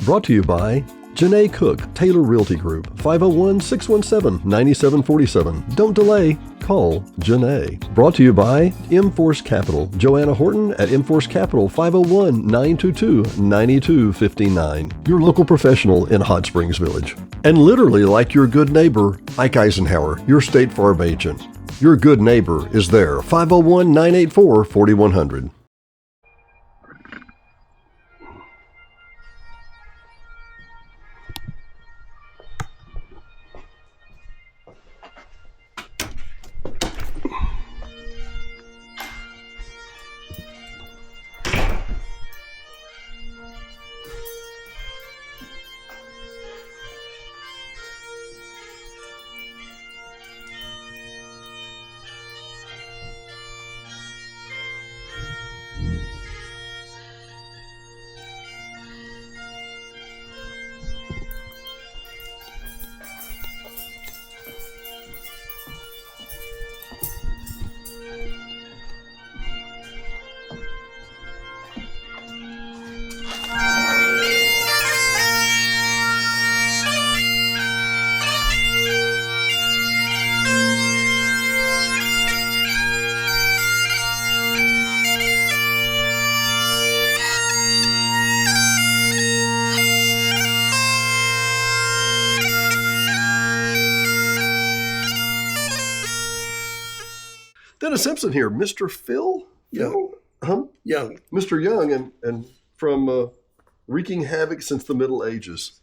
Brought to you by Janae Cook, Taylor Realty Group, 501-617-9747. Don't delay. Call Janae. Brought to you by Mforce Capital. Joanna Horton at Mforce Capital, 501-922-9259. Your local professional in Hot Springs Village. And literally like your good neighbor, Ike Eisenhower, your State Farm agent. Your good neighbor is there, 501-984-4100. Dennis Simpson here, Mr. Phil? Young. Young. Mr. Young, and from wreaking havoc since the Middle Ages.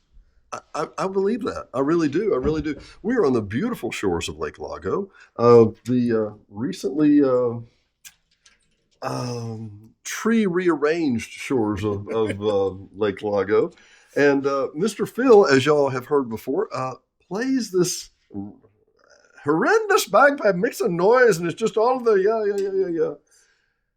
I believe that. I really do. I really do. We are on the beautiful shores of Lake Lago. The recently tree rearranged shores of Lake Lago. And Mr. Phil, as y'all have heard before, plays this horrendous bagpipe, makes a noise, and it's just all of the yeah.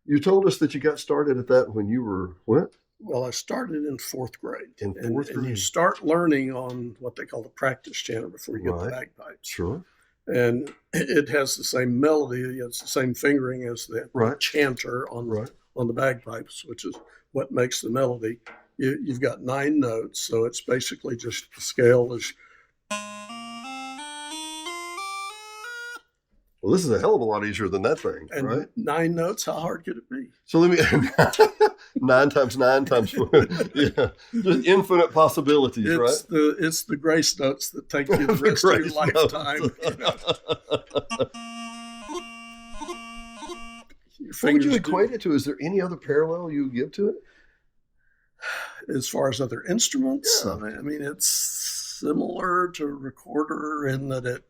You told us that you got started at that when you were what? Well, I started in fourth grade. In fourth grade. And you start learning on what they call the practice chanter before you get the bagpipes. Sure. And it has the same melody, it's the same fingering as the chanter on the bagpipes, which is what makes the melody. You've got 9 notes, so it's basically just the scale is. Well, this is a hell of a lot easier than that thing, and right? 9 notes, how hard could it be? So let me 9 times 9 times 4. Yeah, just infinite possibilities, right? It's the grace notes that take you the rest of your lifetime. What would you equate it to? Is there any other parallel you give to it? As far as other instruments, yeah. I mean, it's similar to a recorder in that it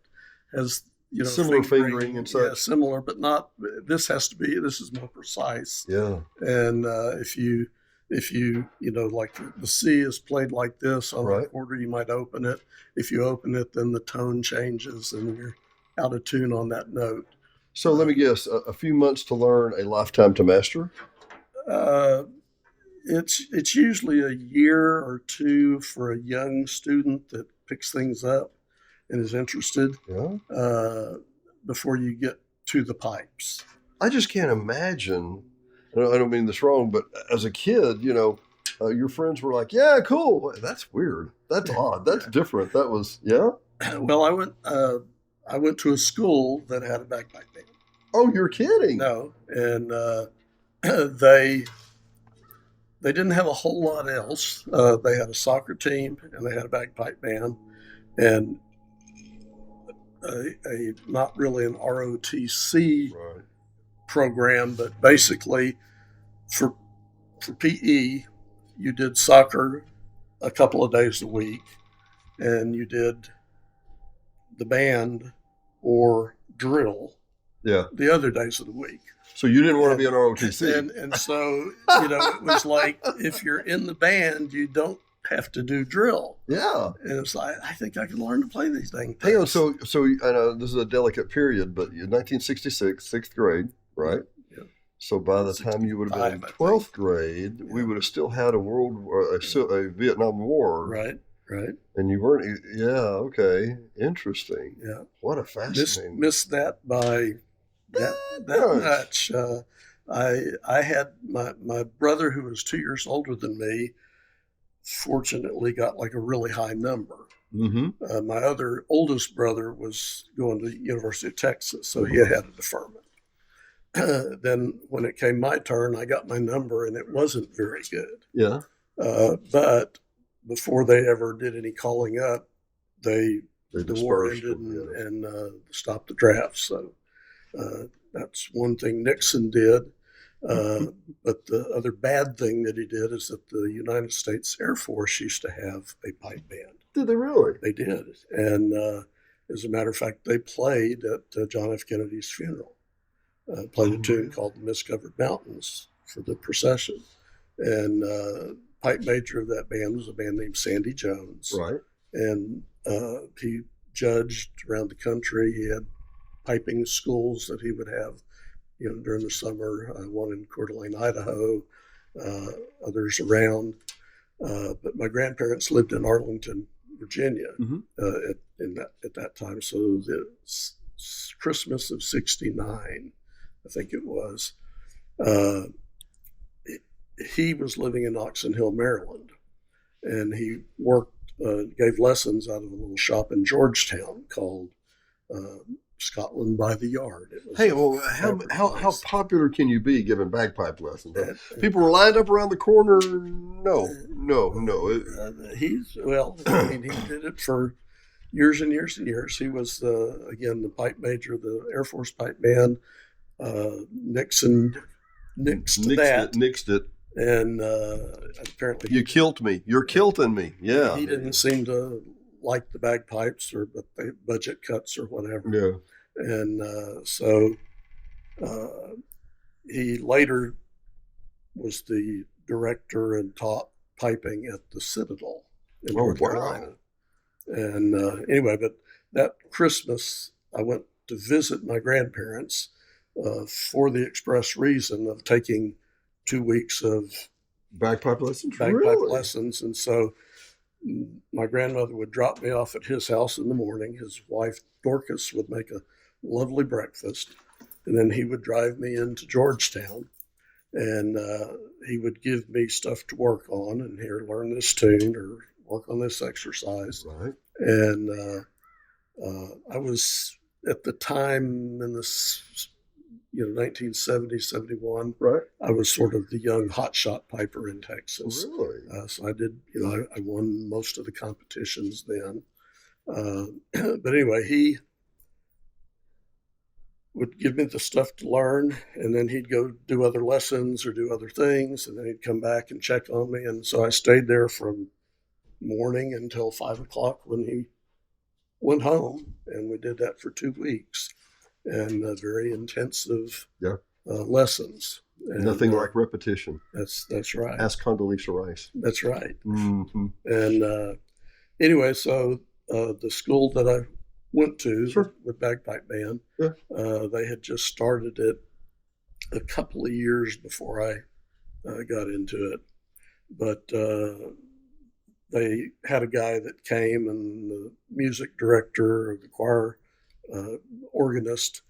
has similar fingering and such. Yeah, similar, but not. This is more precise. Yeah. And if you like the C is played like this on a recorder, you might open it. If you open it, then the tone changes and you're out of tune on that note. So let me guess, a few months to learn, a lifetime to master? It's usually a year or 2 for a young student that picks things up and is interested before you get to the pipes. I just can't imagine, I don't mean this wrong, but as a kid, your friends were like, yeah, cool. That's weird. That's odd. That's different. That was, Well, I went to a school that had a bagpipe band. Oh, you're kidding. No. And they didn't have a whole lot else. They had a soccer team and they had a bagpipe band and a not really an ROTC program, but basically for PE, you did soccer a couple of days a week and you did the band or drill the other days of the week. So you didn't want to be an ROTC. And so, it was like, if you're in the band, you don't have to do drill. Yeah. And it's like, I think I can learn to play these things. Hang on, so I know this is a delicate period, but you're 1966, 6th grade, right? Yeah. So by the time you would have been in 12th grade, we would have still had a Vietnam War. Right. And you weren't, okay, interesting. Yeah. What a fascinating. Missed that by that much. I had my brother, who was 2 years older than me, fortunately got like a really high number. Mm-hmm. My other oldest brother was going to the University of Texas, so he had a deferment. Then when it came my turn, I got my number, and it wasn't very good. Yeah. But before they ever did any calling up, the war dispersed ended them, yeah. and stopped the draft. So that's one thing Nixon did. But the other bad thing that he did is that the United States Air Force used to have a pipe band. Did they really? They did. And as a matter of fact, they played at John F. Kennedy's funeral. Played a tune called The Mist-Covered Mountains for the procession. And pipe major of that band was a band named Sandy Jones. Right. And he judged around the country. He had piping schools that he would have, during the summer. One in Coeur d'Alene, Idaho, others around. But my grandparents lived in Arlington, Virginia, at that time. So the Christmas of '69, I think it was. He was living in Oxon Hill, Maryland, and he gave lessons out of a little shop in Georgetown called Scotland by the Yard. Hey, well, how popular can you be giving bagpipe lessons? People were lined up around the corner. No. He did it for years and years and years. He was again the pipe major of the Air Force pipe band. Nixon nixed it. And apparently, you killed me. You're kilting me. Yeah. He didn't seem to like the bagpipes or the budget cuts or whatever. Yeah. And so he later was the director and taught piping at the Citadel in North Carolina. And anyway, but that Christmas, I went to visit my grandparents for the express reason of taking 2 weeks of bagpipe lessons. Lessons. And so my grandmother would drop me off at his house in the morning. His wife, Dorcas, would make a lovely breakfast. And then he would drive me into Georgetown. And he would give me stuff to work on. And here, learn this tune or work on this exercise. Right. And I was, at the time in this 1970, 71. Right. I was sort of the young hotshot piper in Texas. Really? So I did, I won most of the competitions then. But anyway, he would give me the stuff to learn, and then he'd go do other lessons or do other things, and then he'd come back and check on me. And so I stayed there from morning until 5 o'clock when he went home, and we did that for 2 weeks. And very intensive lessons. And, nothing like repetition. That's right. Ask Condoleezza Rice. That's right. Mm-hmm. And anyway, so the school that I went to with Bagpipe Band, they had just started it a couple of years before I got into it. But they had a guy that came, and the music director of the choir organist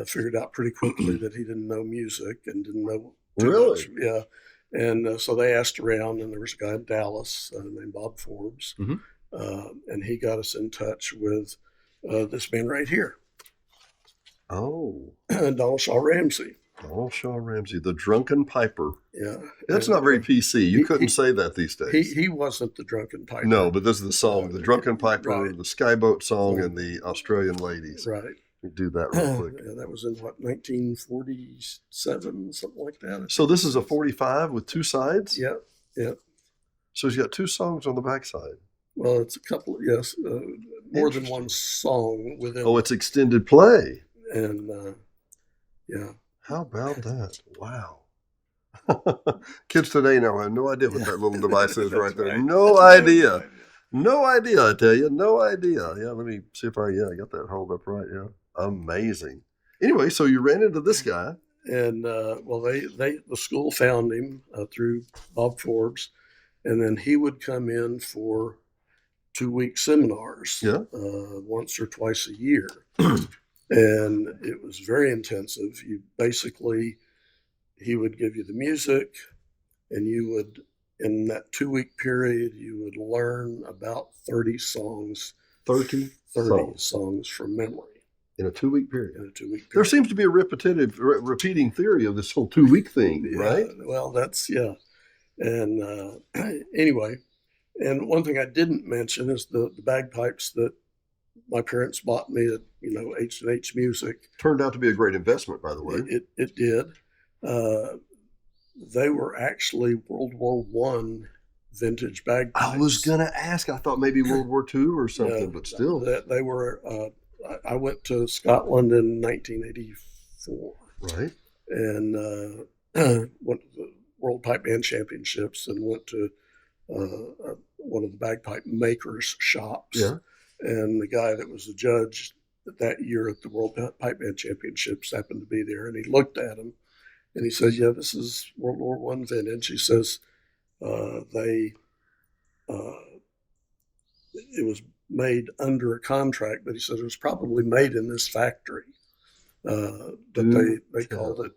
figured out pretty quickly that he didn't know music and didn't know too much. Yeah. And so they asked around, and there was a guy in Dallas named Bob Forbes, and he got us in touch with this man right here. Oh. Donald Shaw Ramsey. Donald Shaw Ramsey, the drunken piper. Yeah. That's not very PC. You couldn't say that these days. He wasn't the drunken piper. No, but this is the song, the drunken piper, the Skyboat song, and the Australian ladies. Right. We do that real quick. Yeah, that was in, 1947, something like that. So this is a 45 with two sides? Yeah, yeah. So he's got two songs on the backside. Well, it's a couple, more than one song within. Oh, it's extended play. And, yeah. How about that? Wow. Kids today now have no idea what that little device is right there. Right. No idea. No idea, I tell you. No idea. Yeah, let me see if I got that hold up right. Yeah. Amazing. Anyway, so you ran into this guy. And, the school found him through Bob Forbes. And then he would come in for 2-week seminars once or twice a year. And it was very intensive. He would give you the music, and you would in that 2-week period, you would learn about 30 songs. 30 songs from memory. In a 2-week period. In a 2-week period. There seems to be a repeating theory of this whole 2-week thing, right? Well, yeah. And anyway, and one thing I didn't mention is the bagpipes that my parents bought me at, H&H Music. Turned out to be a great investment, by the way. It did. They were actually World War I vintage bagpipes. I was going to ask. I thought maybe World War II or something, but still. They were. I went to Scotland in 1984. Right. And went to the World Pipe Band Championships and went to one of the bagpipe makers' shops. Yeah. And the guy that was the judge that year at the World Pipe Band Championships happened to be there. And he looked at him and he says, "Yeah, this is World War I vintage." He says, it was made under a contract, but he said it was probably made in this factory. But they called it,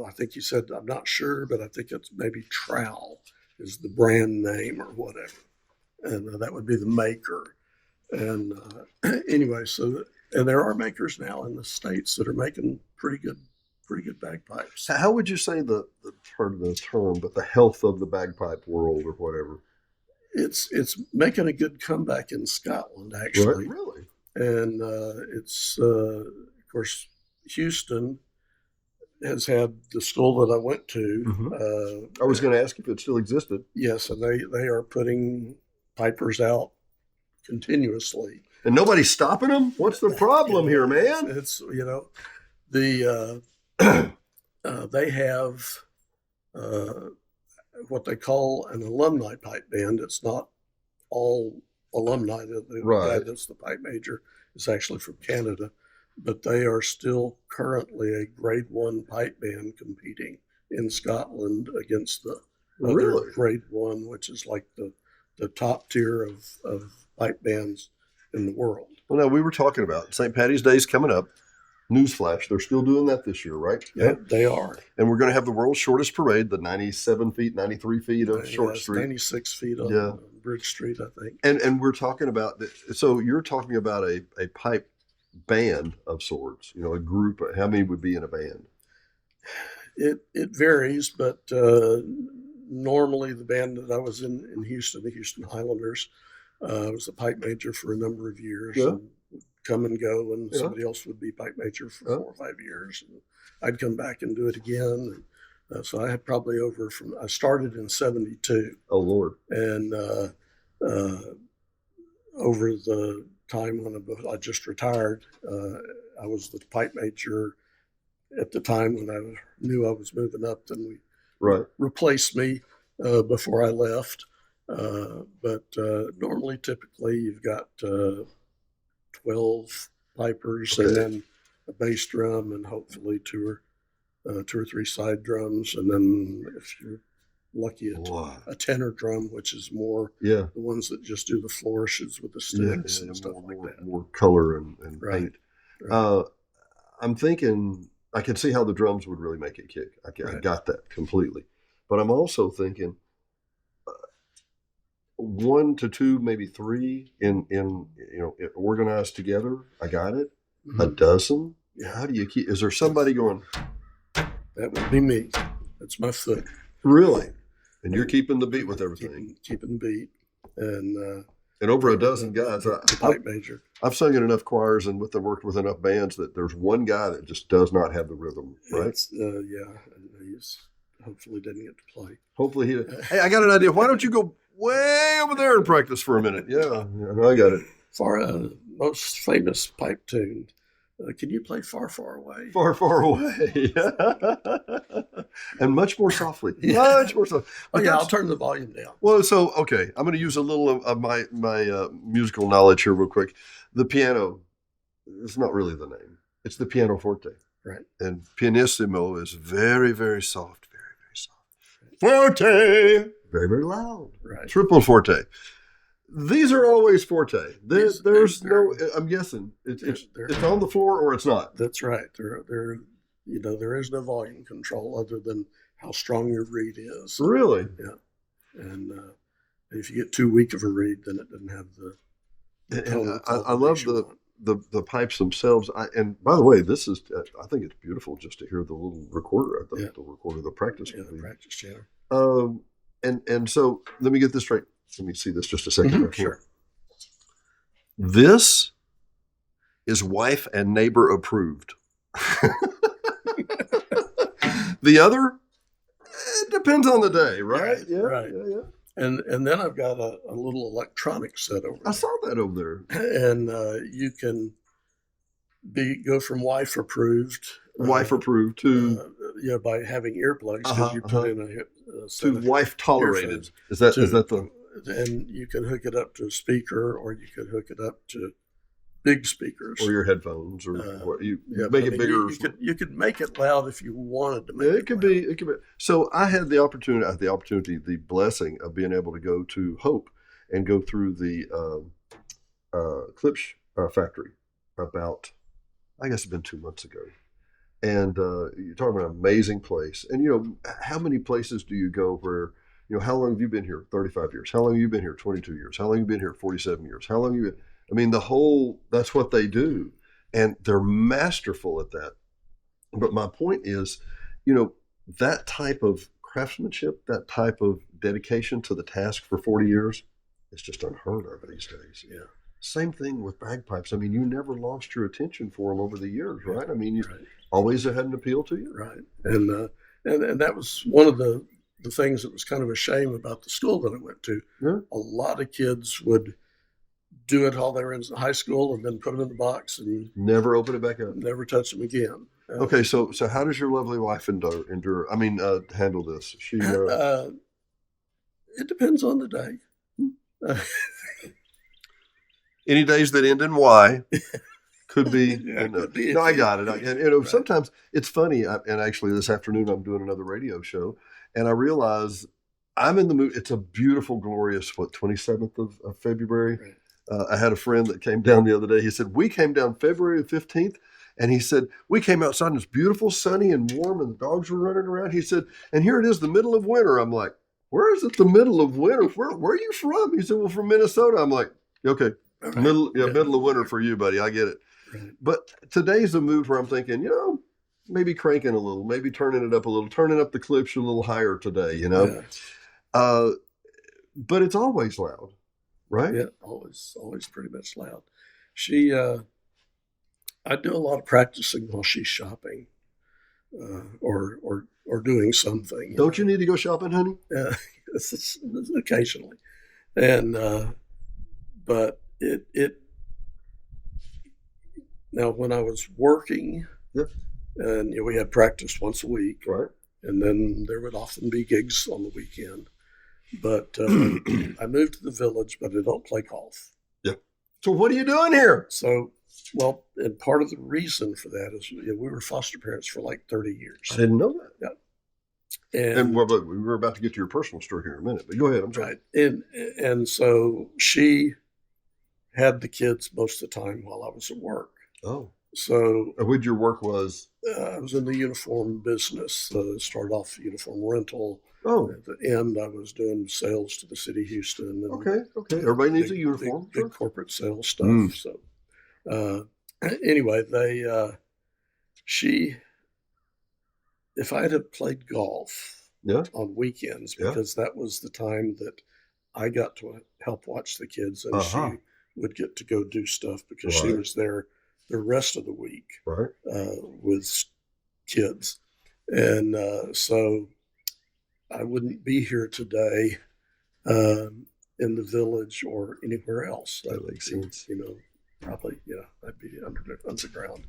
I think he said, I'm not sure, but I think it's maybe Trowel is the brand name or whatever. And that would be the maker. And anyway, and there are makers now in the States that are making pretty good bagpipes. How would you say the term, but the health of the bagpipe world or whatever? It's making a good comeback in Scotland, actually. Right, really? And it's, of course, Houston has had the school that I went to. Mm-hmm. I was going to ask if it still existed. Yes, and they are putting pipers out continuously. And nobody's stopping them? What's the problem here, man? It's, they have what they call an alumni pipe band. It's not all alumni. The guy that's the pipe major is actually from Canada, but they are still currently a grade 1 pipe band competing in Scotland against the other grade 1, which is like the top tier of pipe bands in the world. Well, now we were talking about St. Patty's Day's coming up. Newsflash, they're still doing that this year, right? Yeah, they are. And we're going to have the world's shortest parade, the 97 feet, 93 feet of Short Street. 96 feet on Bridge Street, I think. And we're talking about, so you're talking about a pipe band of sorts, a group. How many would be in a band? It varies, but normally the band that I was in Houston, the Houston Highlanders, I was the pipe major for a number of years. Yeah. And come and go, and somebody else would be pipe major for 4 or 5 years. And I'd come back and do it again. And, so I had probably I started in 72. Oh, Lord. And over the time when I just retired, I was the pipe major at the time when I knew I was moving up. Then we replaced me before I left. But normally, typically, you've got 12 pipers and then a bass drum and hopefully two or three side drums, and then if you're lucky, a tenor drum, which is more the ones that just do the flourishes with the sticks and stuff like that. More color and paint. Right. I'm thinking I can see how the drums would really make it kick. I got that completely, but I'm also thinking 1 to 2, maybe 3 in organized together. I got it. Mm-hmm. A dozen. How do you keep? Is there somebody going? That would be me. That's my foot. Really? And you're keeping the beat with everything. Keeping the beat, and over a dozen guys. The pipe major. I've sung in enough choirs and worked with enough bands that there's one guy that just does not have the rhythm. Right? He's hopefully doesn't get to play. Hopefully he. Hey, I got an idea. Why don't you go way over there and practice for a minute? Yeah, I got it. For most famous pipe tune, can you play Far, Far Away? Far, Far Away. And much more softly. Much more softly. I'll turn the volume down. Well, so, okay. I'm going to use a little of my musical knowledge here real quick. The piano, it's not really the name. It's the pianoforte. Right. And pianissimo is very, very soft. Very, very soft. Forte. Very, very loud. Right. Triple forte. These are always forte. There's no. I'm guessing it's on the floor or it's not. That's right. There is no volume control other than how strong your reed is. Really? Yeah. And if you get too weak of a reed, then it doesn't have the and I love the pipes themselves. And by the way, this is I think it's beautiful just to hear the little recorder, the recorder, the practice. Yeah, the practice channel. And so let me get this straight. Let me see this just a second. Sure. This is wife and neighbor approved. The other, it depends on the day, right? Yeah. Right. Yeah. And then I've got a little electronic set over there. I saw that over there. And you can go from wife approved. To by having earplugs, because you put in a to wife tolerated. Is that the? And you can hook it up to a speaker, or you could hook it up to big speakers, or your headphones, or you make it bigger. You could make it loud if you wanted to make it. It could be. So I had the opportunity, the blessing of being able to go to Hope and go through the Klipsch factory about, I guess it's been 2 months ago. And you're talking about an amazing place. And, how many places do you go where, how long have you been here? 35 years. How long have you been here? 22 years. How long have you been here? 47 years. How long have you been? I mean, that's what they do. And they're masterful at that. But my point is, that type of craftsmanship, that type of dedication to the task for 40 years, it's just unheard of these days. Yeah. Same thing with bagpipes. I mean, you never lost your attention for them over the years, right? I mean, you always had an appeal to you. Right. And that was one of the things that was kind of a shame about the school that I went to. Yeah. A lot of kids would do it while they were in high school and then put them in the box and never open it back up. Never touch them again. Okay, so how does your lovely wife endure? I mean, handle this? She it depends on the day. Any days that end in Y could be. Could be. No, I got it. And sometimes it's funny. And actually, this afternoon I'm doing another radio show, and I realize I'm in the mood. It's a beautiful, glorious 27th of February. Right. I had a friend that came down the other day. He said, we came down February 15th. And he said, we came outside and it's beautiful, sunny and warm, and the dogs were running around. He said, and here it is, the middle of winter. I'm like, where is it the middle of winter? Where are you from? He said, well, from Minnesota. I'm like, okay, right. middle of winter for you, buddy. I get it. Right. But today's the mood where I'm thinking, maybe cranking a little, maybe turning it up a little, turning up the Klipsch a little higher today, Yeah. But it's always loud, right? Yeah, always pretty much loud. I do a lot of practicing while she's shopping, or doing something. Don't you need to go shopping, honey? It's occasionally, and but it. Now, when I was working, and we had practice once a week, right, and then there would often be gigs on the weekend. But I moved to the village, but I don't play golf. Yeah. So what are you doing here? Well, and part of the reason for that is we were foster parents for like 30 years. I didn't know that. Yeah. And we were about to get to your personal story here in a minute, but go ahead. I'm sorry. Right. And so she had the kids most of the time while I was at work. Oh. So what your work was? I was in the uniform business. Started off uniform rental. Oh. At the end, I was doing sales to the city of Houston. Okay. Everybody needs a uniform. Big corporate sales stuff. So. Anyway, if I had played golf on weekends, because that was the time that I got to help watch the kids, and she would get to go do stuff because she was there the rest of the week with kids. And so I wouldn't be here today in the village or anywhere else. That makes sense. Probably, I'd be underground.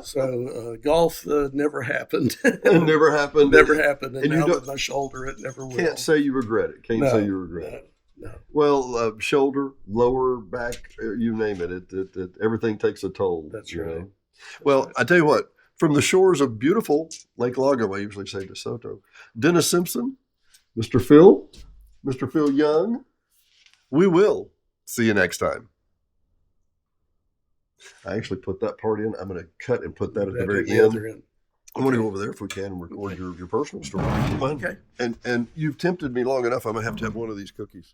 So golf never happened. Never happened. Never happened. And now with my shoulder, it never will. Can't say you regret it. Can't say you regret it. No. Well, shoulder, lower back, you name it. It everything takes a toll. That's right. Well, right. I tell you what, from the shores of beautiful Lake Lago, I usually say DeSoto, Dennis Simpson, Mr. Phil Young, we will see you next time. I actually put that part in. I'm going to cut and put that at the very end. I want to go over there if we can and record your personal story. Okay. And you've tempted me long enough. I'm going to have one of these cookies.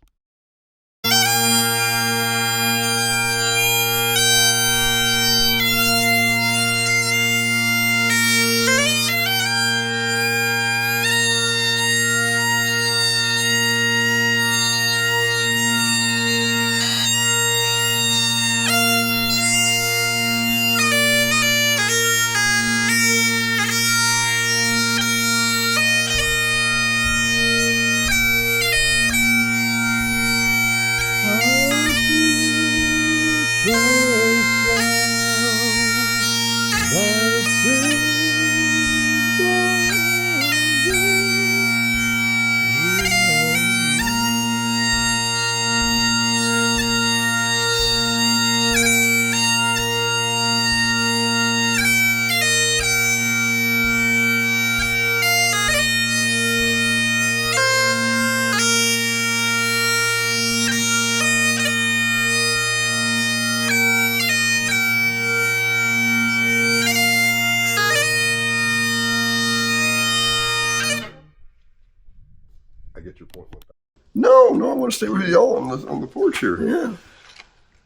I get your point with that. No, I want to stay with y'all on the porch here. Yeah.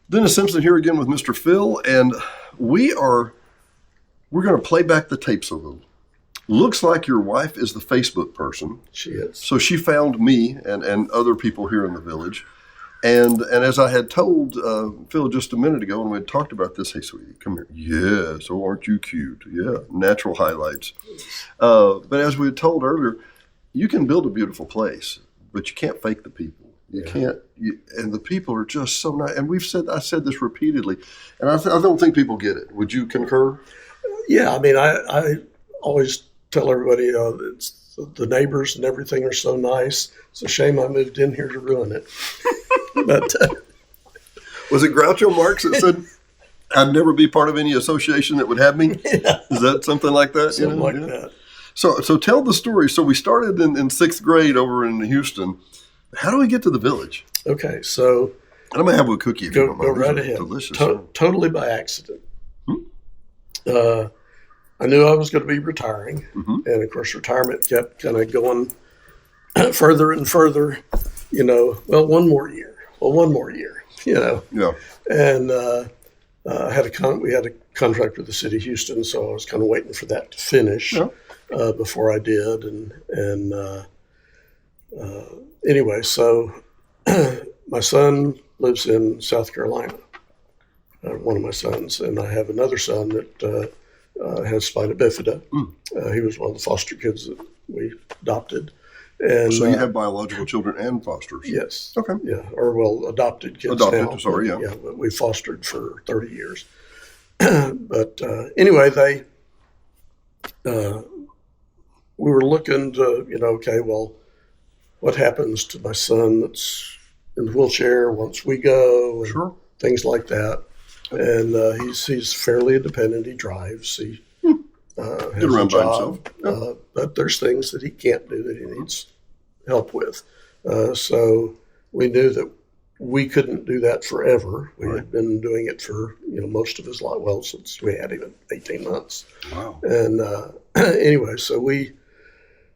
Dennis Simpson here again with Mr. Phil, and we're going to play back the tapes a little. Looks like your wife is the Facebook person. She is. So she found me and other people here in the village. And as I had told Phil just a minute ago when we had talked about this, hey, sweetie, come here. Yes, oh, aren't you cute? Yeah, natural highlights. But as we had told earlier, you can build a beautiful place, but you can't fake the people. You can't, and the people are just so nice. And I said this repeatedly, and I don't think people get it. Would you concur? Yeah, I mean, I always tell everybody, it's the neighbors and everything are so nice. It's a shame I moved in here to ruin it. But was it Groucho Marx that said, "I'd never be part of any association that would have me"? Yeah. Is that something like that? Something like that. So tell the story. So we started in sixth grade over in Houston. How do we get to the village? Okay, so I'm gonna have a cookie if you don't mind. Go right ahead. Delicious. Totally by accident. I knew I was going to be retiring, and of course, retirement kept kind of going further and further. Well, one more year. Yeah. And we had a contract with the city of Houston, so I was kind of waiting for that to finish before I did. And anyway, so my son lives in South Carolina, one of my sons, and I have another son that has spina bifida. He was one of the foster kids that we adopted. And so you have biological children and fosters? Yes. Okay. Yeah, adopted kids now. Sorry, yeah. Yeah, but we fostered for 30 years. But anyway, we were looking to, okay, well, what happens to my son that's in the wheelchair once we go, and things like that. And he's fairly independent. He drives. He has a job. But there's things that he can't do that he needs help with. So we knew that we couldn't do that forever. We had been doing it for most of his life. Well, since we had him 18 months. Wow. And anyway, so we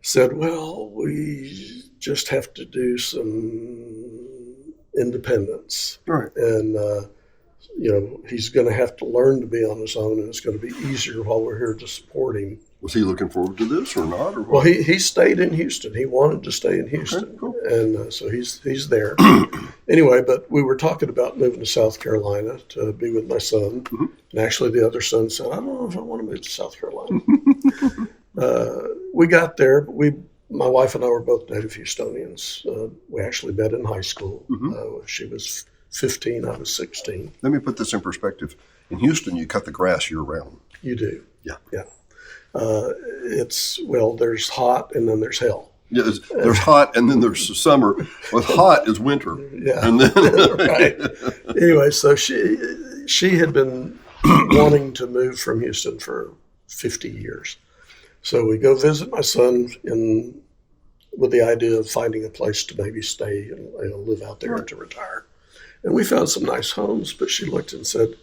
said, well, we just have to do some independence. Right. And he's going to have to learn to be on his own, and it's going to be easier while we're here to support him. Was he looking forward to this or not? Or what? Well, he stayed in Houston. He wanted to stay in Houston. Okay, cool. And so he's there. Anyway, but we were talking about moving to South Carolina to be with my son. And actually the other son said, I don't know if I want to move to South Carolina. We got there, but my wife and I were both native Houstonians. We actually met in high school. She was 15, I was 16. Let me put this in perspective. In Houston, you cut the grass year round. You do. Yeah. Yeah. There's hot and then there's hell. Yeah, there's hot and then there's summer. What's hot is winter. Yeah. And then right. Anyway, so she had been wanting to move from Houston for 50 years. So we go visit my son with the idea of finding a place to maybe stay and live out there to retire. And we found some nice homes, but she looked and said,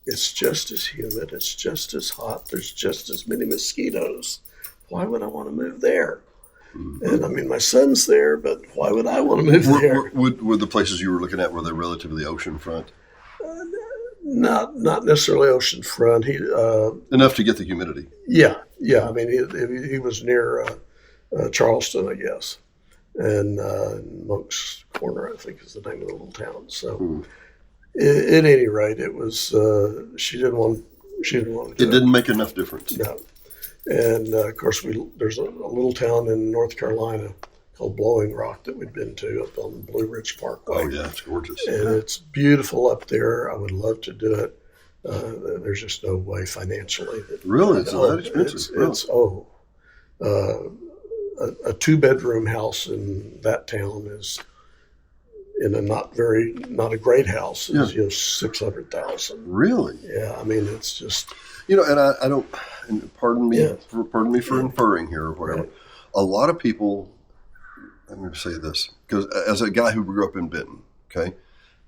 it's just as humid, it's just as hot, there's just as many mosquitoes. Why would I want to move there? And I mean, my son's there, but why would I want to move there? Were the places you were looking at, were they relatively oceanfront? Not necessarily oceanfront. Enough to get the humidity. Yeah. I mean, he was near Charleston, I guess, and Monk's Corner, I think, is the name of the little town. So, at any rate, it was she didn't want to. It didn't make enough difference. No, and of course, there's a little town in North Carolina called Blowing Rock that we'd been to up on Blue Ridge Parkway. Oh yeah, it's gorgeous. And it's beautiful up there. I would love to do it. There's just no way financially. Really? It's that expensive? It's a 2-bedroom house in that town is in a not a great house is $600,000. Really? Yeah. I mean, it's just and I don't. And pardon me for inferring here or whatever. Right. A lot of people. I'm going to say this because as a guy who grew up in Benton, okay,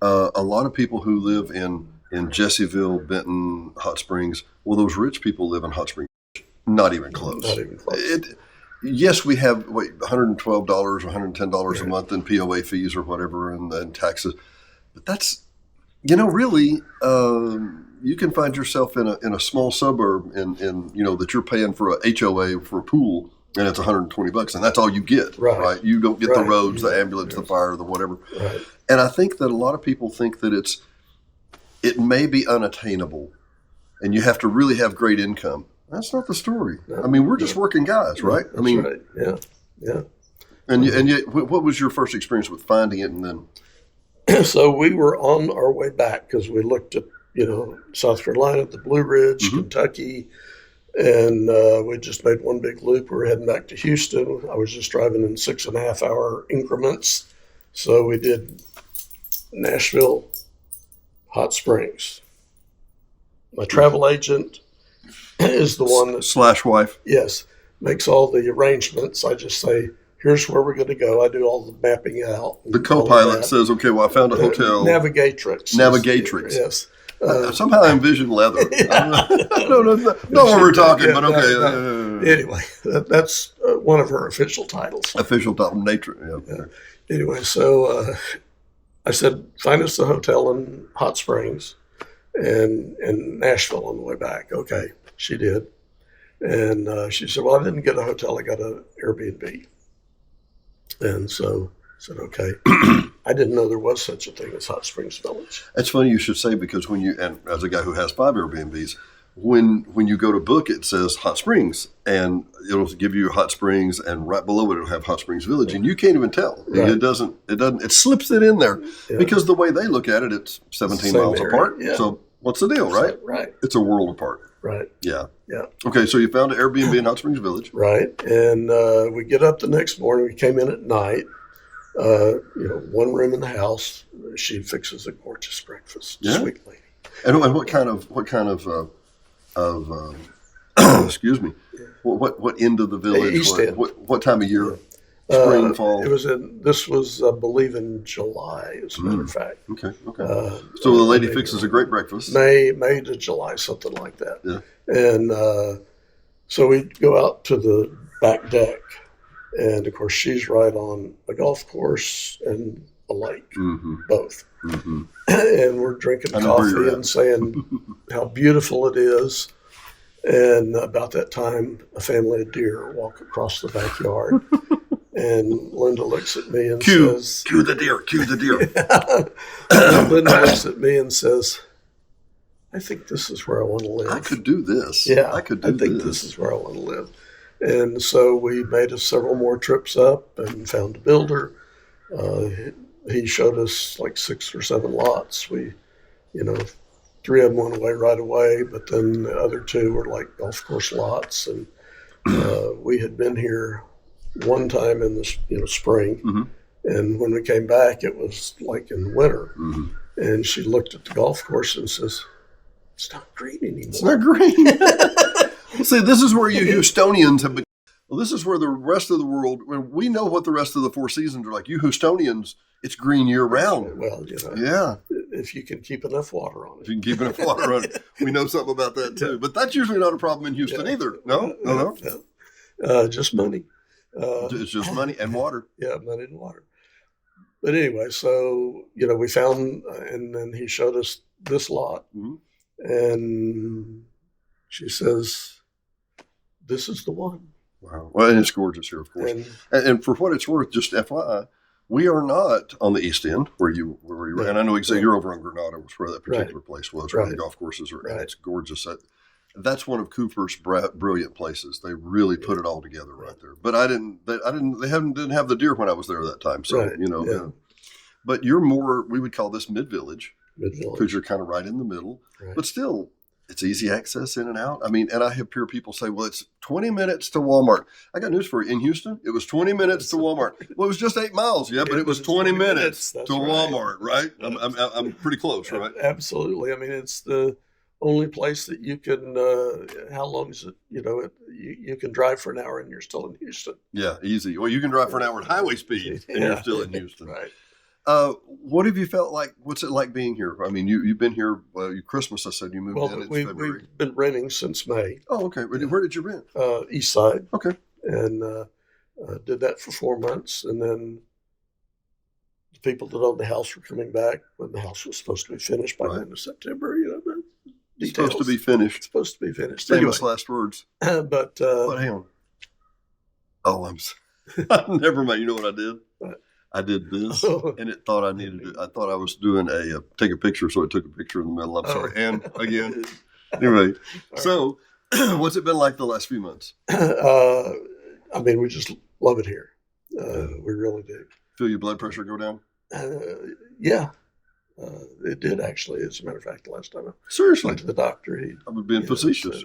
a lot of people who live in Jessieville, Benton, Hot Springs, well, those rich people live in Hot Springs. Not even close. Not even close. Yes, we have $112 or $110 a month in POA fees or whatever and taxes, but that's really you can find yourself in a small suburb in that you're paying for a HOA for a pool. And it's $120, and that's all you get, right? You don't get the roads, the ambulance, the fire, the whatever. Right. And I think that a lot of people think that it may be unattainable, and you have to really have great income. That's not the story. No, I mean, we're just working guys, right? That's right. Yeah. And yet, what was your first experience with finding it, and then? So we were on our way back because we looked at South Carolina, the Blue Ridge, Kentucky. And we just made one big loop. We were heading back to Houston. I was just driving in 6.5-hour increments. So we did Nashville, Hot Springs. My travel agent is the one that / wife. Yes, makes all the arrangements. I just say, here's where we're going to go. I do all the mapping out. The co-pilot says, okay, well, I found a hotel. Navigatrix. Yes. Somehow I envision leather. I don't know what we're talking, but okay. Anyway, that's one of her official titles. Official title, nature. Yeah. Anyway, so I said, find us a hotel in Hot Springs and Nashville on the way back. Okay, she did. And she said, well, I didn't get a hotel. I got an Airbnb. And so I said, okay. I didn't know there was such a thing as Hot Springs Village. It's funny you should say because and as a guy who has 5 Airbnbs, when you go to book, it says Hot Springs, and it'll give you Hot Springs, and right below it, it'll have Hot Springs Village, and you can't even tell. Right. It slips it in there because the way they look at it, it's 17 miles apart. Yeah. So what's the deal, right? Right. It's a world apart. Right. Yeah. Okay, so you found an Airbnb in Hot Springs Village. Right, and we get up the next morning. We came in at night. One room in the house. She fixes a gorgeous breakfast. Yeah. Sweet lady. And what kind of excuse me, what end of the village? East End. What time of year? Spring, fall. This was I believe in July, as a matter of fact. Okay. So the lady fixes a great breakfast. May to July, something like that. Yeah. And so we go out to the back deck. And, of course, she's right on a golf course and a lake, both. Mm-hmm. And we're drinking coffee and saying how beautiful it is. And about that time, a family of deer walk across the backyard. And Linda looks at me and says... Cue the deer. Linda looks at me and says, I think this is where I want to live. I could do this. Yeah, I think this is where I want to live. And so we made several more trips up and found a builder. He showed us like 6 or 7 lots. We, 3 of them went away right away, but then the other 2 were like golf course lots. And we had been here one time in the spring, and when we came back, it was like in winter. And she looked at the golf course and says, "It's not green anymore." It's not green. See, this is where you Houstonians have been. Well, this is where the rest of the world, we know what the rest of the 4 seasons are like. You Houstonians, it's green year round. Well, Yeah. if you can keep enough water on it. If you can keep enough water on it. We know something about that too. But that's usually not a problem in Houston either. No. Just money. It's just money and water. Yeah, money and water. But anyway, so, we found, and then he showed us this lot. Mm-hmm. And she says, this is the one. Wow. Well, and it's gorgeous here, of course. And for what it's worth, just FYI, we are not on the East End where you were. And I know exactly you're over on Granada, was where that particular place was, where the golf courses are. And it's gorgeous. That's one of Cooper's brilliant places. They really put it all together right there. But they didn't have the deer when I was there that time. So, but you're more, we would call this mid-village. Because you're kind of right in the middle. Right. But still, it's easy access in and out. I mean, and I hear people say, well, it's 20 minutes to Walmart. I got news for you. In Houston, it was 20 minutes to Walmart. Well, it was just 8 miles, but it was 20 minutes to Walmart, right? I'm pretty close, right? Absolutely. I mean, it's the only place that you can, how long is it? You can drive for an hour and you're still in Houston. Yeah, easy. Well, you can drive for an hour at highway speed and you're still in Houston. Right. What have you felt like? What's it like being here? I mean, you've been here. Christmas, I said you moved in February. We've been renting since May. Oh, okay. Where did you rent? East Side. Okay. And did that for 4 months, and then the people that owned the house were coming back when the house was supposed to be finished by the end of September. It's supposed to be finished. Famous last words. But hang on. Oh, never mind. You know what I did? What? I did this, and it thought I thought I was doing take a picture, so it took a picture in the middle. I'm sorry. And again, anyway, so what's it been like the last few months? I mean, we just love it here. We really do. Feel your blood pressure go down? Yeah. It did, actually. As a matter of fact, the last time I went to the doctor, I was being facetious.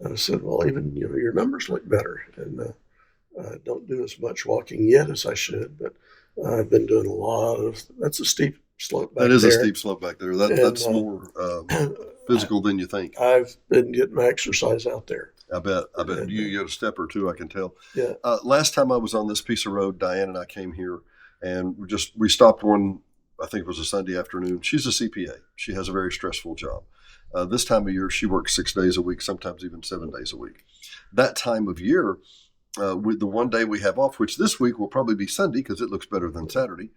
I said, well, even your numbers look better, and I don't do as much walking yet as I should, but I've been doing a lot of. That's a steep slope back there. That is a steep slope back there. That's more physical than you think. I've been getting my exercise out there. I bet. You get a step or two, I can tell. Yeah. Last time I was on this piece of road, Diane and I came here, and we stopped one. I think it was a Sunday afternoon. She's a CPA. She has a very stressful job. This time of year, she works 6 days a week, sometimes even 7 days a week. That time of year, the one day we have off, which this week will probably be Sunday because it looks better than Saturday,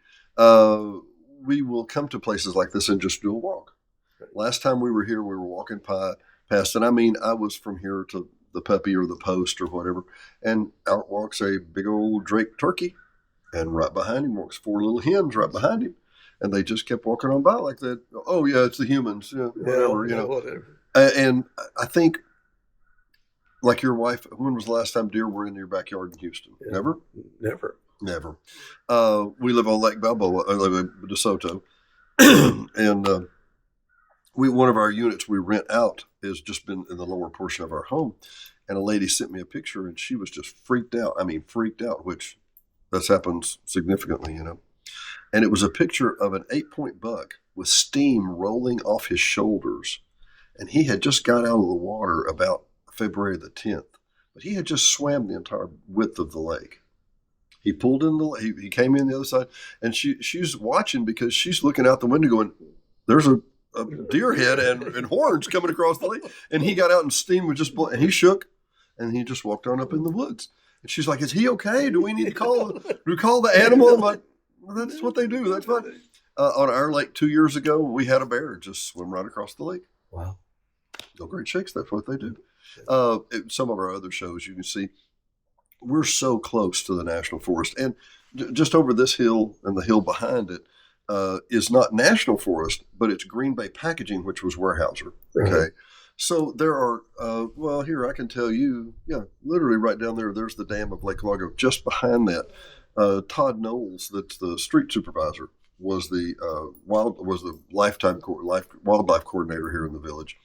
we will come to places like this and just do a walk. Right. Last time we were here, we were walking past, and I mean, I was from here to the Puppy or the Post or whatever, and out walks a big old draped turkey, and right behind him walks 4 little hens right behind him. And they just kept walking on by like that. Oh, yeah, it's the humans. Yeah, whatever, whatever. And I think, like your wife, when was the last time deer were in your backyard in Houston? Yeah. Never? Never. We live on Lake Balboa. I live in DeSoto. And one of our units we rent out has just been in the lower portion of our home. And a lady sent me a picture, and she was just freaked out. I mean, freaked out, which that happens significantly, And it was a picture of an 8-point buck with steam rolling off his shoulders. And he had just got out of the water about February the 10th. But he had just swam the entire width of the lake. He pulled in he came in the other side. And she's watching because she's looking out the window going, there's a deer head and horns coming across the lake. And he got out and steam was just blowing. And he shook. And he just walked on up in the woods. And she's like, is he okay? Do we need to call the animal? I'm like, well, that's what they do. That's fine. On our lake 2 years ago, we had a bear just swim right across the lake. Wow. No great shakes. That's what they do. Some of our other shows, you can see, we're so close to the National Forest. And just over this hill and the hill behind it is not National Forest, but it's Green Bay Packaging, which was Weyerhaeuser. Right. Okay. So there are, here I can tell you, literally right down there, there's the dam of Lake Lago. Just behind that, Todd Knowles, that's the street supervisor, was the Lifetime wildlife coordinator here in the village.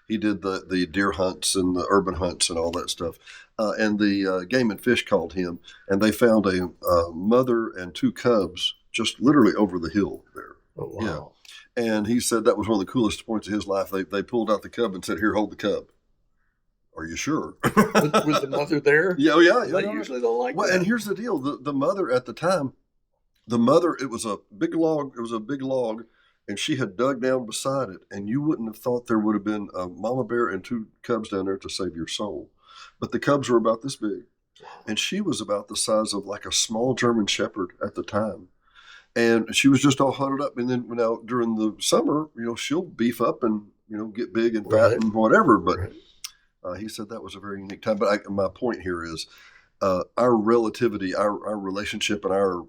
He did the deer hunts and the urban hunts and all that stuff. And the Game and Fish called him, and they found a mother and 2 cubs just literally over the hill there. Oh, wow. Yeah. And he said that was one of the coolest points of his life. They pulled out the cub and said, here, hold the cub. Are you sure? Was the mother there? Yeah. They usually don't like that. And here's the deal. The mother at the time, it was a big log. It was a big log and she had dug down beside it, and you wouldn't have thought there would have been a mama bear and 2 cubs down there to save your soul. But the cubs were about this big, and she was about the size of like a small German Shepherd at the time. And she was just all huddled up. And then now during the summer, she'll beef up and, get big and fat and whatever. But he said that was a very unique time. But my point here is our relativity, our relationship, and our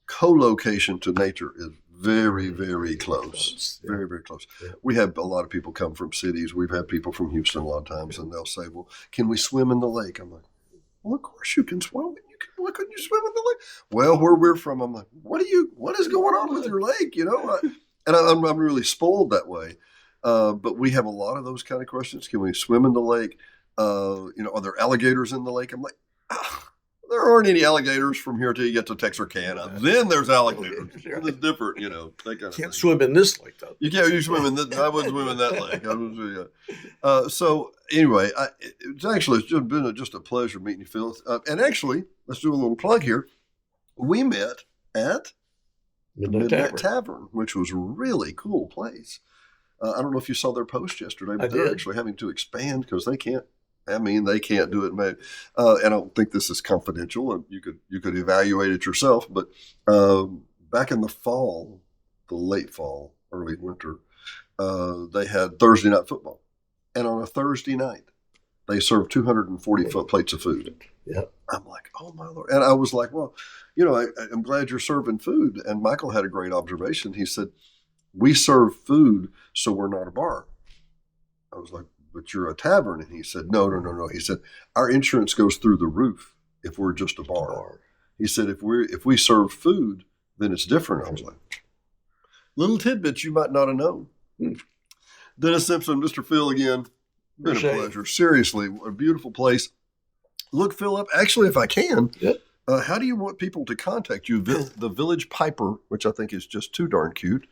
co-location to nature is very, very close. Very, very close. Yeah. We have a lot of people come from cities. We've had people from Houston a lot of times, and they'll say, well, can we swim in the lake? I'm like, well, of course you can swim. Why couldn't you swim in the lake? Well, where we're from, I'm like, what is going on with your lake? And I'm really spoiled that way. But we have a lot of those kind of questions. Can we swim in the lake? Are there alligators in the lake? I'm like, there aren't any alligators from here till you get to Texarkana. Then there's alligators. It's different, that kind of Can't swim in this lake, though. You can't. You swim in this. I wouldn't swim in that lake. So anyway, it's just been just a pleasure meeting you, Phil. And actually, let's do a little plug here. We met at Midnight Tavern, which was a really cool place. I don't know if you saw their post yesterday, but they're actually having to expand because they can't. They can't do it, man. And I don't think this is confidential, and you could evaluate it yourself. But back in the fall, the late fall, early winter, they had Thursday night football, and on a Thursday night, they served 240 plates of food. Yeah, I'm like, oh my Lord, and I was like, well, I'm glad you're serving food. And Michael had a great observation. He said, we serve food, so we're not a bar. I was like, but you're a tavern. And he said, no. He said, our insurance goes through the roof if we're just a bar. He said, if we serve food, then it's different. I was like, little tidbits you might not have known. Dennis Simpson, Mr. Phil again. Been a pleasure. Seriously, a beautiful place. Look, Phil up. Actually, if I can, how do you want people to contact you? The Village Piper, which I think is just too darn cute.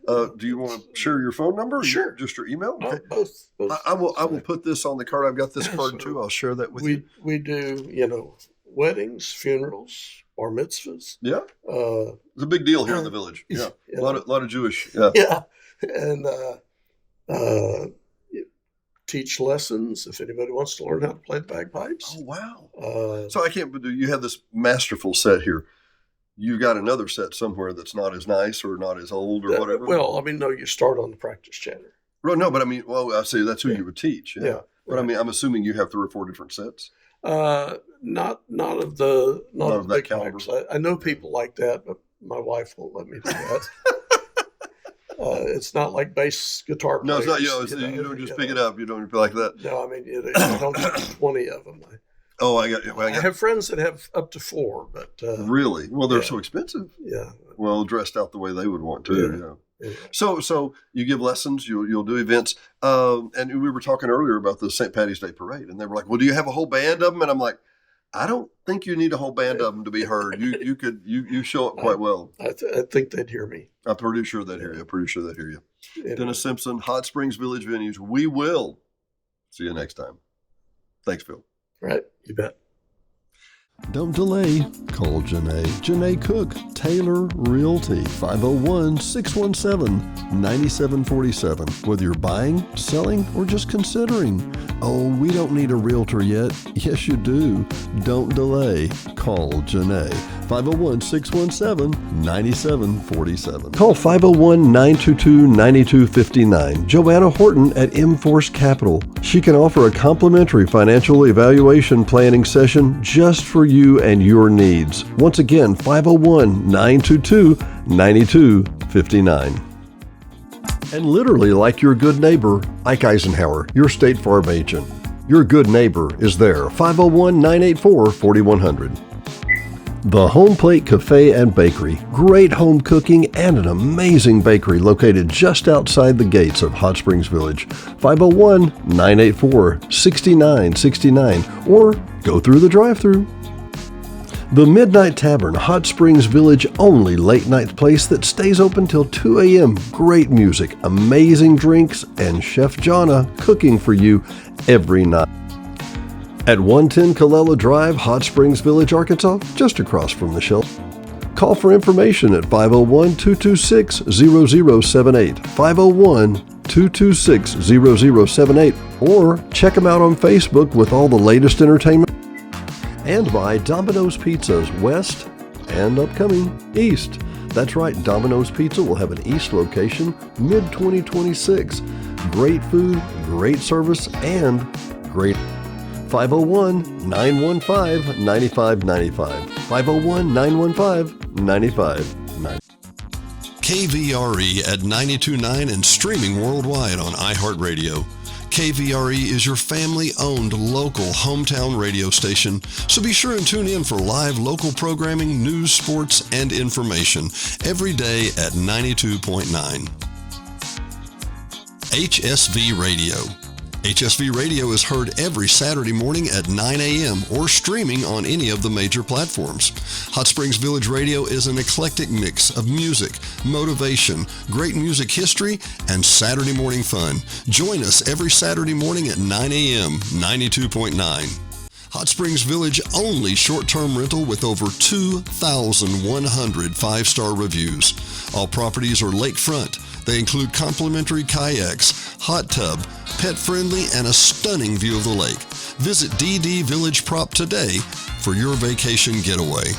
Do you want to share your phone number? Sure. Just your email? Okay. Both. I will put this on the card. I've got this card too. I'll share that with you. We do, weddings, funerals, bar mitzvahs. Yeah. It's a big deal here in the village. Yeah. A lot of Jewish. Yeah. Yeah. And teach lessons if anybody wants to learn how to play the bagpipes. Oh, wow. So I can't believe you have this masterful set here. You've got another set somewhere that's not as nice or not as old or whatever. Well, no, you start on the practice chanter. Well, no, but I see that's who you would teach. Yeah. But I'm assuming you have 3 or 4 different sets. Not of that caliber. I know people like that, but my wife won't let me do that. It's not like bass guitar players. No, it's not. You don't just pick it up. You don't like that. No, I don't get 20 of them. I have friends that have up to 4, but really, well, they're so expensive. Yeah. Well, dressed out the way they would want to. Yeah. So you give lessons, you'll do events, and we were talking earlier about the St. Patty's Day parade, and they were like, "Well, do you have a whole band of them?" And I'm like, "I don't think you need a whole band of them to be heard. You show up quite well." I think they'd hear me. I'm pretty sure they'd hear you. Anyway. Dennis Simpson, Hot Springs Village Venues. We will see you next time. Thanks, Phil. Right, you bet. Don't delay. Call Janae. Janae Cook, Taylor Realty, 501-617-9747. Whether you're buying, selling, or just considering. Oh, we don't need a realtor yet. Yes, you do. Don't delay. Call Janae. 501-617-9747. Call 501-922-9259. Joanna Horton at Mforce Capital. She can offer a complimentary financial evaluation planning session just for you and your needs. Once again, 501-922-9259. And literally like your good neighbor, Ike Eisenhower, your State Farm agent. Your good neighbor is there. 501-984-4100. The Home Plate Cafe and Bakery. Great home cooking and an amazing bakery located just outside the gates of Hot Springs Village. 501-984-6969 or go through the drive-thru. The Midnight Tavern, Hot Springs Village only late night place that stays open till 2 a.m. Great music, amazing drinks, and Chef Joanna cooking for you every night. At 110 Colella Drive, Hot Springs Village, Arkansas, just across from the Shell. Call for information at 501-226-0078, 501-226-0078, or check them out on Facebook with all the latest entertainment. And by Domino's Pizzas West and upcoming East. That's right, Domino's Pizza will have an East location mid-2026. Great food, great service, and great 501-915-9595. 501-915-9595. KVRE at 92.9 and streaming worldwide on iHeartRadio. KVRE is your family-owned local hometown radio station, so be sure and tune in for live local programming, news, sports, and information every day at 92.9. HSV Radio. HSV Radio is heard every Saturday morning at 9 a.m. or streaming on any of the major platforms. Hot Springs Village Radio is an eclectic mix of music, motivation, great music history, and Saturday morning fun. Join us every Saturday morning at 9 a.m., 92.9. Hot Springs Village only short-term rental with over 2,100 five-star reviews. All properties are lakefront. They include complimentary kayaks, hot tub, pet-friendly, and a stunning view of the lake. Visit DD Village Prop today for your vacation getaway.